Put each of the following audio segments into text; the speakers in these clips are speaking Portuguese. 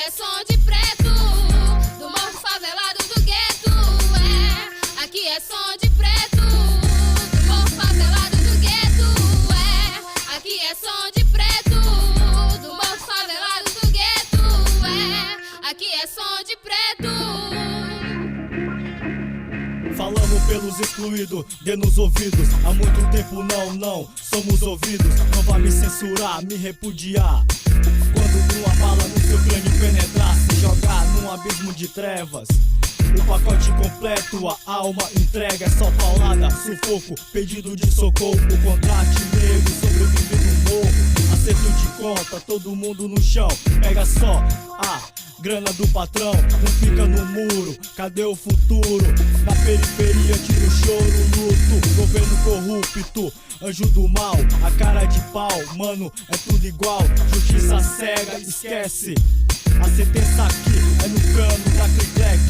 é som de preto, do morro favelado do gueto. É, aqui é som de preto, do morro favelado do gueto. É, aqui é som de preto, do morro favelado do gueto. É, aqui é som de preto. Falamos pelos excluídos, dê nos ouvidos. Há muito tempo não somos ouvidos. Não vai me censurar, me repudiar. Quando uma bala no seu crânio penetrar, se jogar num abismo de trevas. O pacote completo, a alma entrega. É só paulada, sufoco, pedido de socorro. O contraste negro, sobreviver no morro. Acerto de conta, todo mundo no chão. Pega só a grana do patrão, não fica no muro. Cadê o futuro? Na periferia tira o choro, luto. Governo corrupto, anjo do mal, a cara de pau, mano, é tudo igual. Justiça cega, esquece. A sentença aqui é no cano da Criclec.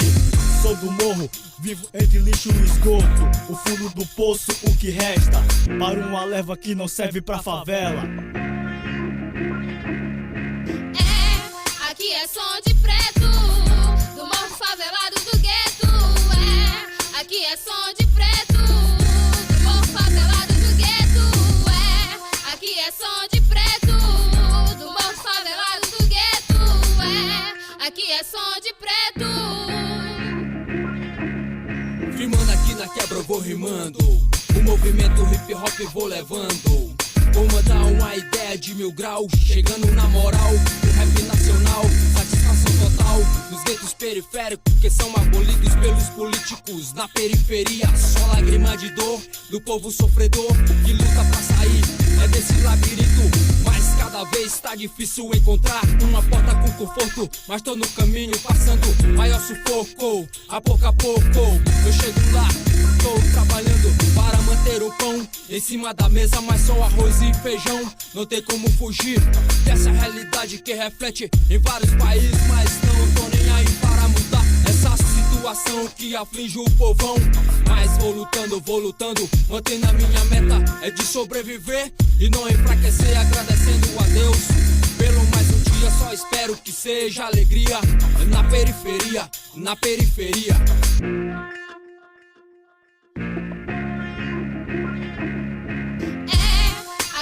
Sou do morro, vivo entre lixo e esgoto. O fundo do poço, o que resta para uma leva que não serve pra favela. É, aqui é som de preto, do morro favelado do gueto. É, aqui é som de preto, do morro favelado do gueto. É, aqui é som de preto, do morro favelado do gueto. É, aqui é som de preto. Rimando aqui na quebra eu vou rimando, o movimento hip hop vou levando. Vou mandar uma ideia de 1000 graus, chegando na moral, o rap nacional, satisfação total. Nos guetos periféricos que são abolidos pelos políticos. Na periferia, só lágrima de dor, do povo sofredor que luta pra sair, é desse labirinto. Mas cada vez tá difícil encontrar uma porta com conforto. Mas tô no caminho, passando maior sufoco. A pouco eu chego lá, tô trabalhando para manter o pão em cima da mesa, mas só arroz e feijão. Não tem como fugir dessa realidade que reflete em vários países, mas não tô nem aí para mudar essa situação que aflige o povão. Mas vou lutando, mantendo a minha meta é de sobreviver e não enfraquecer, agradecendo a Deus pelo mais um dia. Só espero que seja alegria na periferia, na periferia.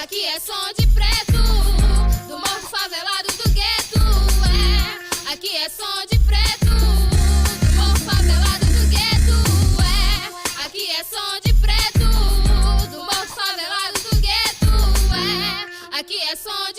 Aqui é som de preto, do morro favelado do gueto. É, aqui é som de preto, do morro favelado do gueto. É, aqui é som de preto, do morro favelado do gueto. É, aqui é som de